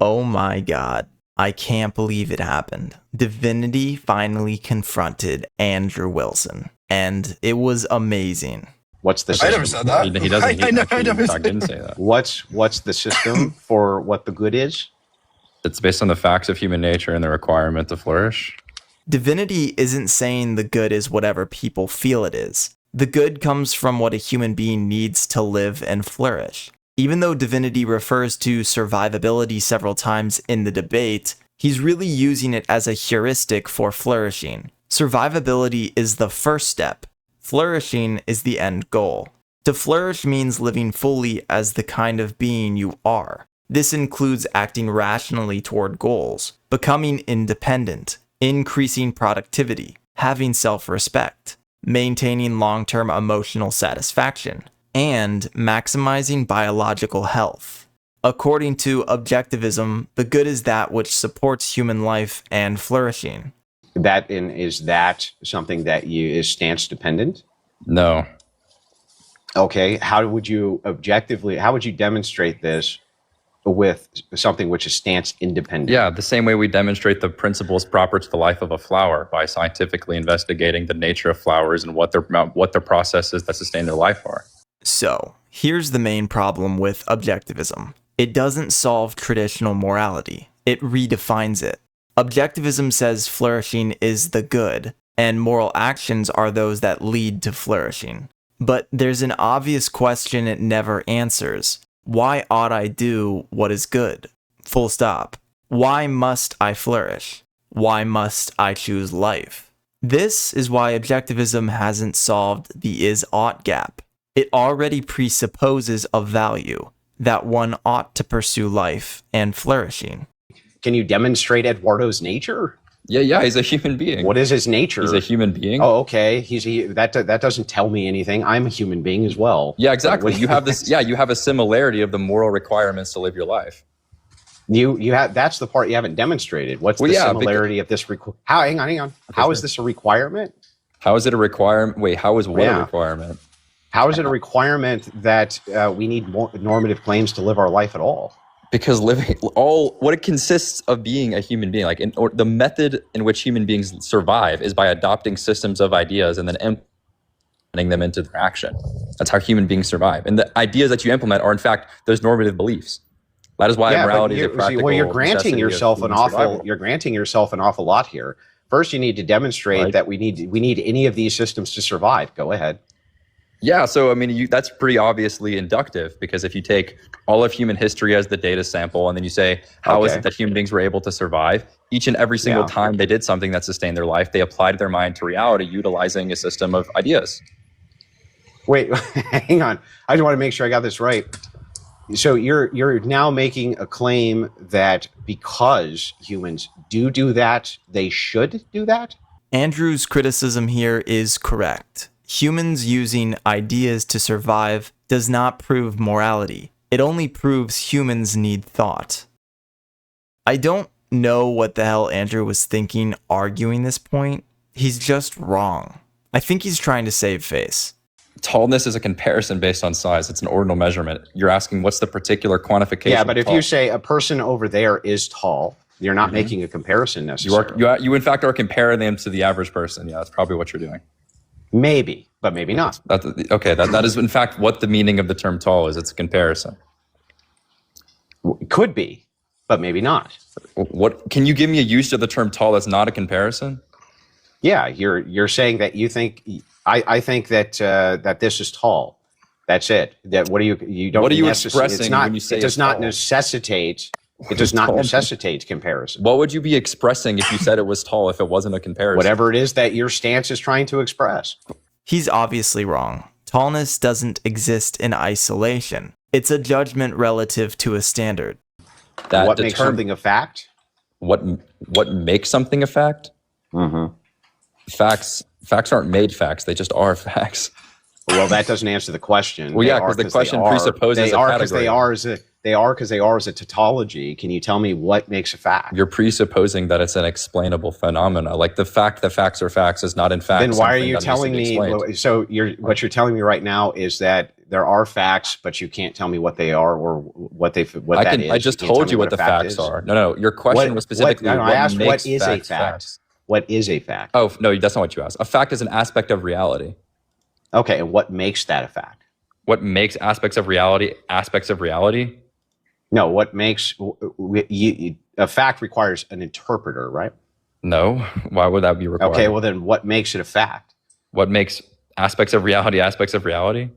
Oh my God. I can't believe it happened. Divinity finally confronted Andrew Wilson, and it was amazing. What's the I system? never said that. He doesn't. I never He said didn't say that. What's the system for what the good is? It's based on the facts of human nature and the requirement to flourish. Divinity isn't saying the good is whatever people feel it is. The good comes from what a human being needs to live and flourish. Even though divinity refers to survivability several times in the debate, he's really using it as a heuristic for flourishing. Survivability is the first step. Flourishing is the end goal. To flourish means living fully as the kind of being you are. This includes acting rationally toward goals, becoming independent, increasing productivity, having self-respect, maintaining long-term emotional satisfaction, and maximizing biological health. According to objectivism, the good is that which supports human life and flourishing. Is that something that is stance dependent? No. Okay, how would you demonstrate this with something which is stance independent? Yeah, the same way we demonstrate the principles proper to the life of a flower by scientifically investigating the nature of flowers and what their processes that sustain their life are. So, here's the main problem with objectivism. It doesn't solve traditional morality. It redefines it. Objectivism says flourishing is the good, and moral actions are those that lead to flourishing. But there's an obvious question it never answers. Why ought I do what is good? Full stop. Why must I flourish? Why must I choose life? This is why objectivism hasn't solved the is-ought gap. It already presupposes a value, that one ought to pursue life and flourishing. Can you demonstrate Eduardo's nature? Yeah, he's a human being. What is his nature? He's a human being. Oh, okay. That doesn't tell me anything. I'm a human being as well. Yeah, exactly. You have this. Yeah, you have a similarity of the moral requirements to live your life. You have. That's the part you haven't demonstrated. What's the similarity of this? Hang on. How is this a requirement? How is it a requirement? Wait, how is what a requirement? How is it a requirement that we need more normative claims to live our life at all? Because what it consists of being a human being, the method in which human beings survive is by adopting systems of ideas and then implementing them into their action. That's how human beings survive. And the ideas that you implement are, in fact, those normative beliefs. That is why morality is a practical. Well, you're granting yourself an awful lot here. First, you need to demonstrate that we need any of these systems to survive. Go ahead. Yeah, so I mean, that's pretty obviously inductive, because if you take all of human history as the data sample and then you say, how is it that human beings were able to survive? Each and every single time they did something that sustained their life, they applied their mind to reality utilizing a system of ideas. Wait, hang on. I just want to make sure I got this right. So you're now making a claim that because humans do that, they should do that? Andrew's criticism here is correct. Humans using ideas to survive does not prove morality. It only proves humans need thought. I don't know what the hell Andrew was thinking arguing this point. He's just wrong. I think he's trying to save face. Tallness is a comparison based on size. It's an ordinal measurement. You're asking what's the particular quantification. Yeah, but if you say a person over there is tall, you're not making a comparison necessarily. You in fact are comparing them to the average person. Yeah, that's probably what you're doing. Maybe, but maybe not. That is in fact what the meaning of the term tall is. It's a comparison. Could be, but maybe not. What can you give me a use of the term tall that's not a comparison? Yeah, you're saying that you think I think that that this is tall. That's it. That what are you expressing when you say it does not necessitate? It does not necessitate comparison. What would you be expressing if you said it was tall if it wasn't a comparison? Whatever it is that your stance is trying to express. He's obviously wrong. Tallness doesn't exist in isolation. It's a judgment relative to a standard. What makes something a fact? What makes something a fact? Mm-hmm. Facts aren't made facts. They just are facts. Well, that doesn't answer the question. Well, yeah, because the question presupposes a category. They are because they are as a tautology. Can you tell me what makes a fact? You're presupposing that it's an explainable phenomena. Like the fact that facts are facts is not in fact. Then why are you telling me? So what you're telling me right now is that there are facts, but you can't tell me what they are or what that is. I just told you what the facts are. No. Your question was specifically I asked what is a fact. Facts. What is a fact? Oh, no, that's not what you asked. A fact is an aspect of reality. Okay, and what makes that a fact? What makes aspects of reality? No, what makes a fact requires an interpreter, right? No, why would that be required? Okay, well then what makes it a fact? What makes aspects of reality?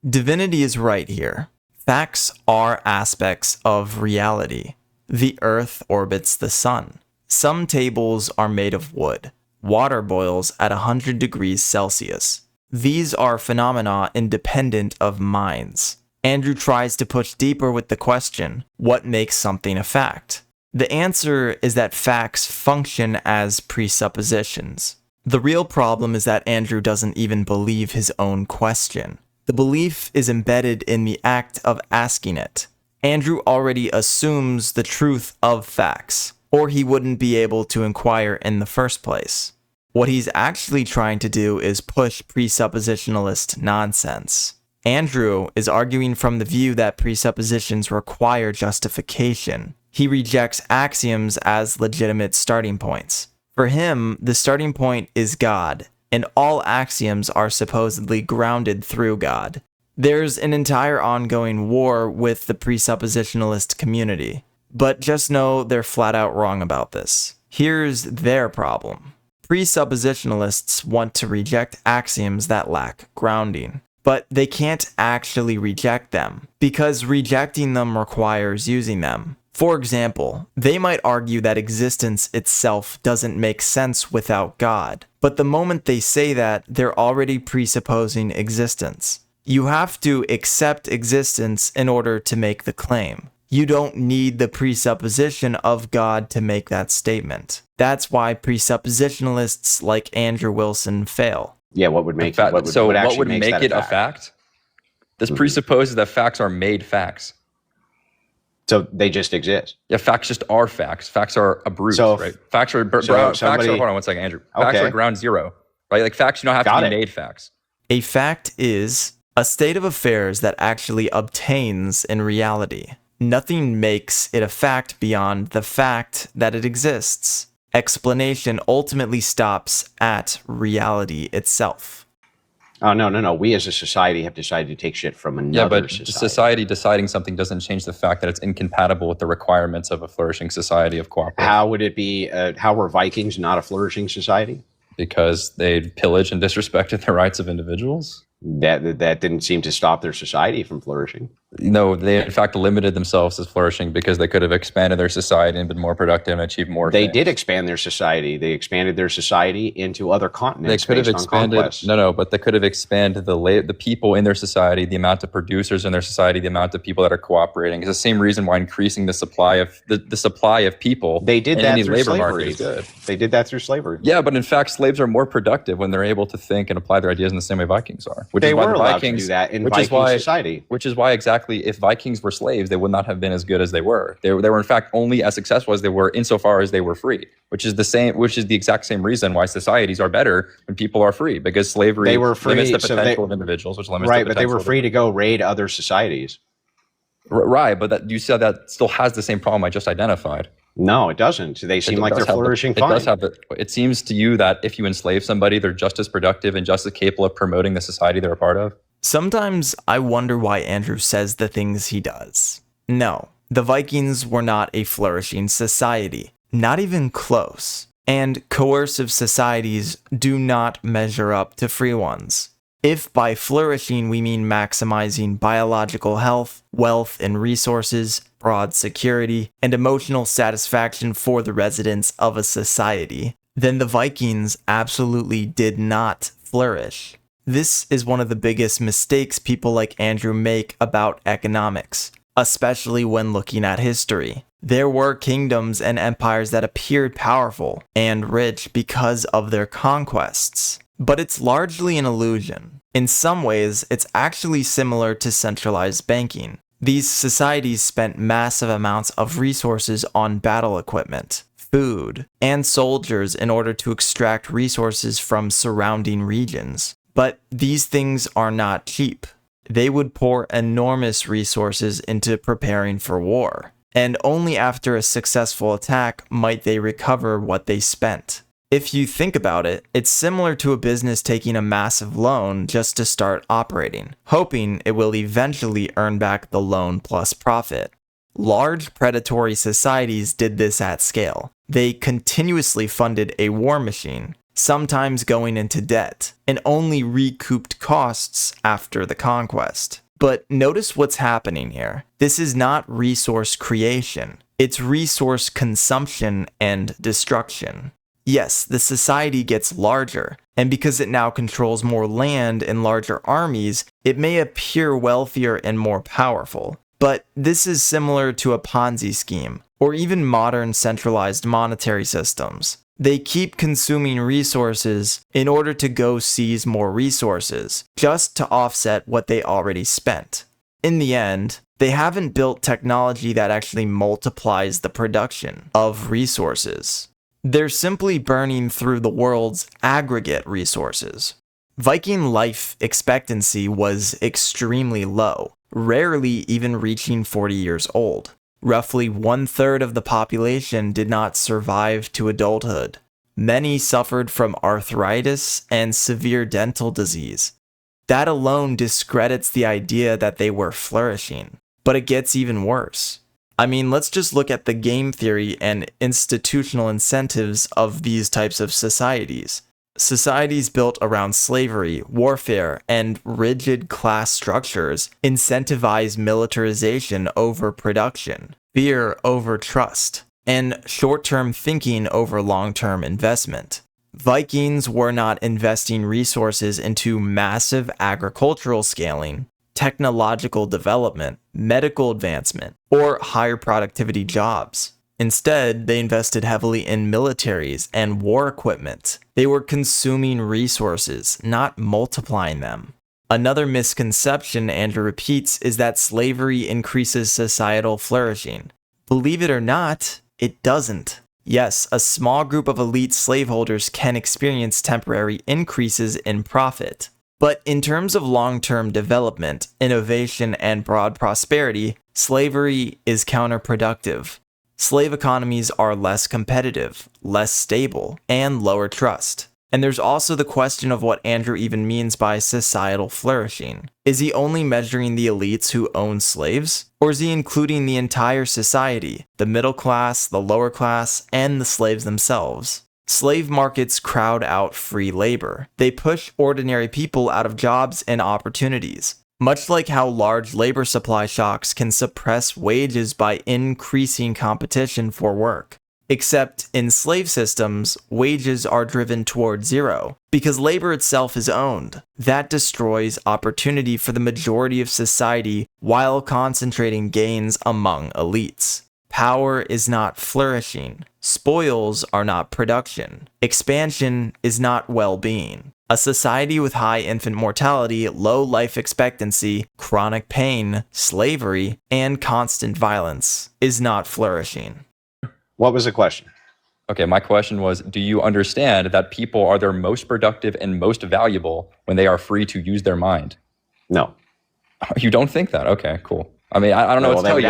Divinity is right here. Facts are aspects of reality. The Earth orbits the sun. Some tables are made of wood. Water boils at 100 degrees Celsius. These are phenomena independent of minds. Andrew tries to push deeper with the question, what makes something a fact? The answer is that facts function as presuppositions. The real problem is that Andrew doesn't even believe his own question. The belief is embedded in the act of asking it. Andrew already assumes the truth of facts, or he wouldn't be able to inquire in the first place. What he's actually trying to do is push presuppositionalist nonsense. Andrew is arguing from the view that presuppositions require justification. He rejects axioms as legitimate starting points. For him, the starting point is God, and all axioms are supposedly grounded through God. There's an entire ongoing war with the presuppositionalist community, but just know they're flat out wrong about this. Here's their problem. Presuppositionalists want to reject axioms that lack grounding, but they can't actually reject them, because rejecting them requires using them. For example, they might argue that existence itself doesn't make sense without God, but the moment they say that, they're already presupposing existence. You have to accept existence in order to make the claim. You don't need the presupposition of God to make that statement. That's why presuppositionalists like Andrew Wilson fail. Yeah, what would make what would make it a fact? This presupposes that facts are made facts. So they just exist. Yeah, facts just are facts. Facts are a brute, right? Facts are hold on one second, Andrew. Facts are ground zero, right? Like facts, don't have to be made facts. A fact is a state of affairs that actually obtains in reality. Nothing makes it a fact beyond the fact that it exists. Explanation ultimately stops at reality itself. Oh, no. We as a society have decided to take shit from another society. Society deciding something doesn't change the fact that it's incompatible with the requirements of a flourishing society of cooperative. How would it be, how were Vikings not a flourishing society? Because they pillaged and disrespected the rights of individuals. That didn't seem to stop their society from flourishing. No, they in fact limited themselves as flourishing because they could have expanded their society and been more productive and achieved more. They did expand their society. They expanded their society into other continents. They could have expanded. But they could have expanded the people in their society, the amount of producers in their society, the amount of people that are cooperating. It's the same reason why increasing the supply of the supply of people. They did that through labor slavery. Market is good. They did that through slavery. Yeah, but in fact, slaves are more productive when they're able to think and apply their ideas in the same way Vikings are. They were allowed to do that in Viking society. Which is why exactly if Vikings were slaves, they would not have been as good as they were. They were in fact only as successful as they were insofar as they were free, which is the exact same reason why societies are better when people are free, because slavery limits the potential of individuals, which limits the potential. Right, but they were free to go raid other societies. Right, but you said that still has the same problem I just identified. No, it doesn't. They seem like they're flourishing fine. It seems to you that if you enslave somebody, they're just as productive and just as capable of promoting the society they're a part of? Sometimes I wonder why Andrew says the things he does. No, the Vikings were not a flourishing society, not even close. And coercive societies do not measure up to free ones. If by flourishing we mean maximizing biological health, wealth and resources, broad security, and emotional satisfaction for the residents of a society, then the Vikings absolutely did not flourish. This is one of the biggest mistakes people like Andrew make about economics, especially when looking at history. There were kingdoms and empires that appeared powerful and rich because of their conquests. But it's largely an illusion. In some ways, it's actually similar to centralized banking. These societies spent massive amounts of resources on battle equipment, food, and soldiers in order to extract resources from surrounding regions. But these things are not cheap. they would pour enormous resources into preparing for war, and only after a successful attack might they recover what they spent. If you think about it, it's similar to a business taking a massive loan just to start operating, hoping it will eventually earn back the loan plus profit. Large predatory societies did this at scale. They continuously funded a war machine, sometimes going into debt, and only recouped costs after the conquest. But notice what's happening here. This is not resource creation. It's resource consumption and destruction. Yes, the society gets larger, and because it now controls more land and larger armies, it may appear wealthier and more powerful. But this is similar to a Ponzi scheme, or even modern centralized monetary systems. They keep consuming resources in order to go seize more resources, just to offset what they already spent. In the end, they haven't built technology that actually multiplies the production of resources. They're simply burning through the world's aggregate resources. Viking life expectancy was extremely low, rarely even reaching 40 years old. Roughly 1/3 of the population did not survive to adulthood. Many suffered from arthritis and severe dental disease. That alone discredits the idea that they were flourishing. But it gets even worse. I mean, let's just look at the game theory and institutional incentives of these types of societies. Societies built around slavery, warfare, and rigid class structures incentivize militarization over production, fear over trust, and short-term thinking over long-term investment. Vikings were not investing resources into massive agricultural scaling, technological development, medical advancement, or higher productivity jobs. Instead, they invested heavily in militaries and war equipment. They were consuming resources, not multiplying them. Another misconception Andrew repeats is that slavery increases societal flourishing. Believe it or not, it doesn't. Yes, a small group of elite slaveholders can experience temporary increases in profit. But in terms of long-term development, innovation, and broad prosperity, slavery is counterproductive. Slave economies are less competitive, less stable, and lower trust. And there's also the question of what Andrew even means by societal flourishing. Is he only measuring the elites who own slaves? Or is he including the entire society, the middle class, the lower class, and the slaves themselves? Slave markets crowd out free labor. They push ordinary people out of jobs and opportunities. Much like how large labor supply shocks can suppress wages by increasing competition for work. Except in slave systems, wages are driven toward zero, because labor itself is owned. That destroys opportunity for the majority of society while concentrating gains among elites. Power is not flourishing. Spoils are not production. Expansion is not well-being. A society with high infant mortality, low life expectancy, chronic pain, slavery, and constant violence is not flourishing. What was the question? Okay, my question was, do you understand that people are their most productive and most valuable when they are free to use their mind? No. You don't think that? Okay, cool. I mean, I don't know what to tell you.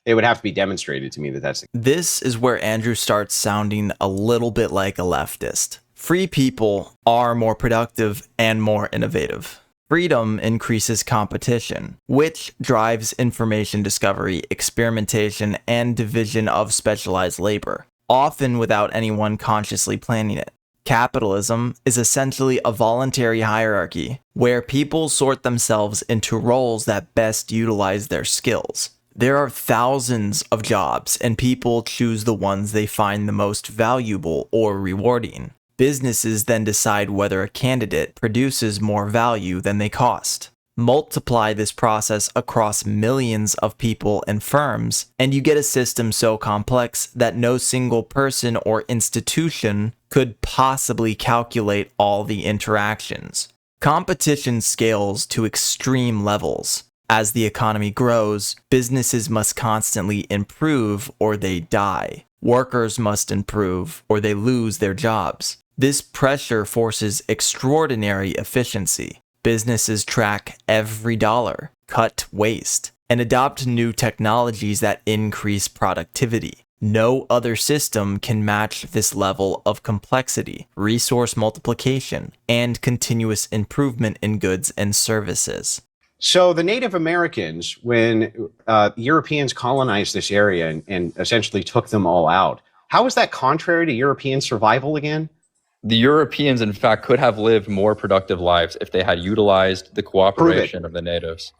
It would have to be demonstrated to me that that's the case. This is where Andrew starts sounding a little bit like a leftist. Free people are more productive and more innovative. Freedom increases competition, which drives information discovery, experimentation, and division of specialized labor, often without anyone consciously planning it. Capitalism is essentially a voluntary hierarchy, where people sort themselves into roles that best utilize their skills. There are thousands of jobs, and people choose the ones they find the most valuable or rewarding. Businesses then decide whether a candidate produces more value than they cost. Multiply this process across millions of people and firms, and you get a system so complex that no single person or institution could possibly calculate all the interactions. Competition scales to extreme levels. As the economy grows, businesses must constantly improve or they die. Workers must improve or they lose their jobs. This pressure forces extraordinary efficiency. Businesses track every dollar, cut waste, and adopt new technologies that increase productivity. No other system can match this level of complexity, resource multiplication, and continuous improvement in goods and services. So the Native Americans, when Europeans colonized this area and essentially took them all out, how is that contrary to European survival again? The Europeans, in fact, could have lived more productive lives if they had utilized the cooperation of the natives.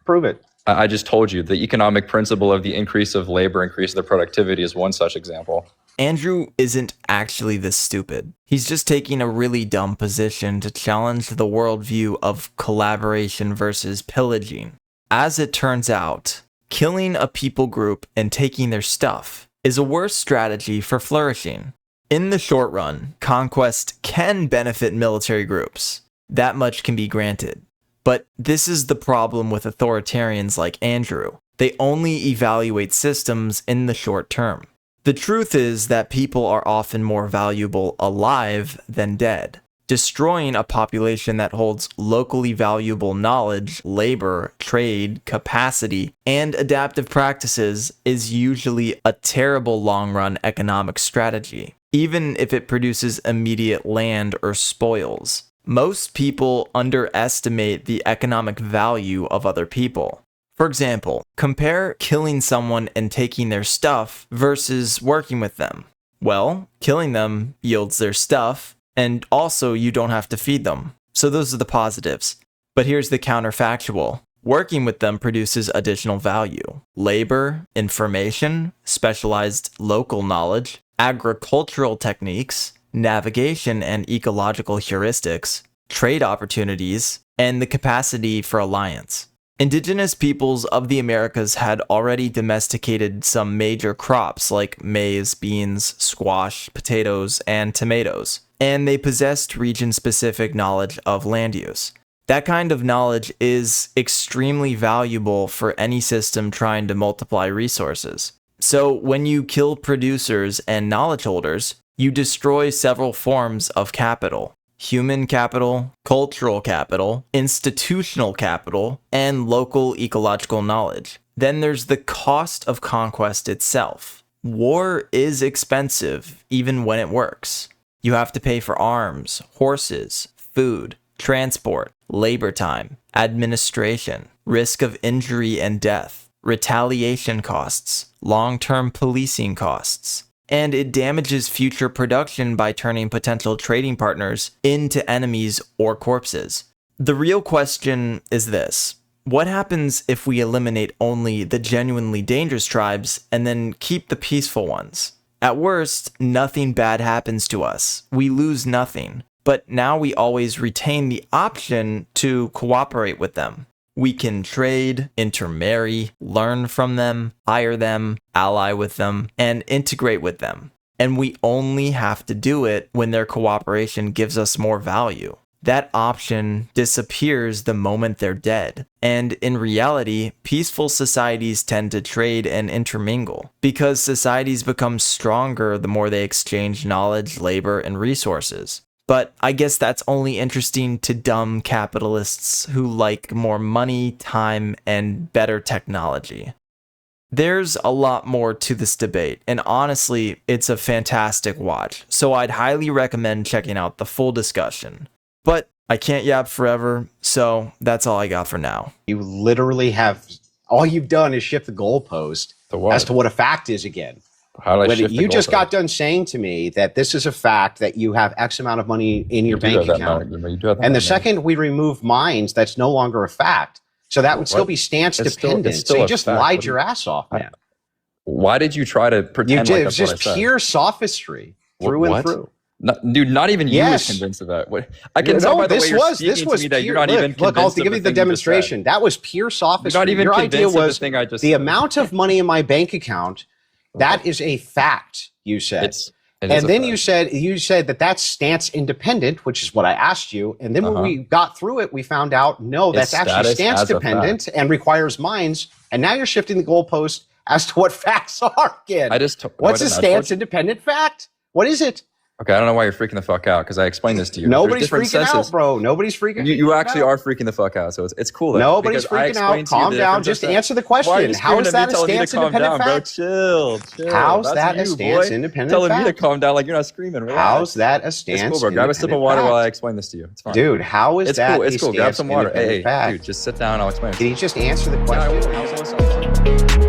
Prove it. I just told you, the economic principle of the increase of labor, increase of their productivity is one such example. Andrew isn't actually this stupid. He's just taking a really dumb position to challenge the worldview of collaboration versus pillaging. As it turns out, killing a people group and taking their stuff is a worse strategy for flourishing. In the short run, conquest can benefit military groups. That much can be granted. But this is the problem with authoritarians like Andrew. They only evaluate systems in the short term. The truth is that people are often more valuable alive than dead. Destroying a population that holds locally valuable knowledge, labor, trade, capacity, and adaptive practices is usually a terrible long-run economic strategy, even if it produces immediate land or spoils. Most people underestimate the economic value of other people. For example, compare killing someone and taking their stuff versus working with them. Well, killing them yields their stuff, and also you don't have to feed them. So those are the positives. But here's the counterfactual. Working with them produces additional value. Labor, information, specialized local knowledge, agricultural techniques, navigation and ecological heuristics, trade opportunities, and the capacity for alliance. Indigenous peoples of the Americas had already domesticated some major crops like maize, beans, squash, potatoes, and tomatoes, and they possessed region-specific knowledge of land use. That kind of knowledge is extremely valuable for any system trying to multiply resources. So when you kill producers and knowledge holders, you destroy several forms of capital: human capital, cultural capital, institutional capital, and local ecological knowledge. Then there's the cost of conquest itself. War is expensive, even when it works. You have to pay for arms, horses, food, transport, labor time, administration, risk of injury and death, retaliation costs, long-term policing costs. And it damages future production by turning potential trading partners into enemies or corpses. The real question is this: what happens if we eliminate only the genuinely dangerous tribes and then keep the peaceful ones? At worst, nothing bad happens to us. We lose nothing. But now we always retain the option to cooperate with them. We can trade, intermarry, learn from them, hire them, ally with them, and integrate with them. And we only have to do it when their cooperation gives us more value. That option disappears the moment they're dead. And in reality, peaceful societies tend to trade and intermingle, because societies become stronger the more they exchange knowledge, labor, and resources. But I guess that's only interesting to dumb capitalists who like more money, time, and better technology. There's a lot more to this debate, and honestly, it's a fantastic watch, so I'd highly recommend checking out the full discussion. But I can't yap forever, so that's all I got for now. You literally have, all you've done is shift the goalpost as to what a fact is again. You just got done saying to me that this is a fact, that you have X amount of money in your bank account. And the second we remove mines, that's no longer a fact. So that would still be stance dependent. So you just lied your ass off, man. Why did you try to pretend like that's what I said? It was just pure sophistry through and through. Dude, not even you was convinced of that. I can tell by the way you're speaking to me that you're not even convinced. Look, I'll give you the demonstration. That was pure sophistry. You're not even convinced of the thing I just said. The amount of money in my bank account, that is a fact, you said. And then you said that that's stance independent, which is what I asked you. And then when we got through it, we found out, no, that's actually stance dependent and requires mines. And now you're shifting the goalpost as to what facts are again. What's a stance independent fact? What is it? Okay, I don't know why you're freaking the fuck out because I explained this to you. Nobody's freaking out, bro. Nobody's freaking out. You actually are freaking the fuck out, so it's cool. Nobody's freaking out. Calm down. Just answer the question. How is that a stance-independent fact? Chill. How's that a stance-independent fact? Telling me to calm down like you're not screaming. Relax. How's that a stance-independent fact? Grab a sip of water while I explain this to you. It's fine. Dude, how is that a stance-independent fact? Grab some water. Hey, fact? dude, just sit down. I'll explain. Can you just answer the question?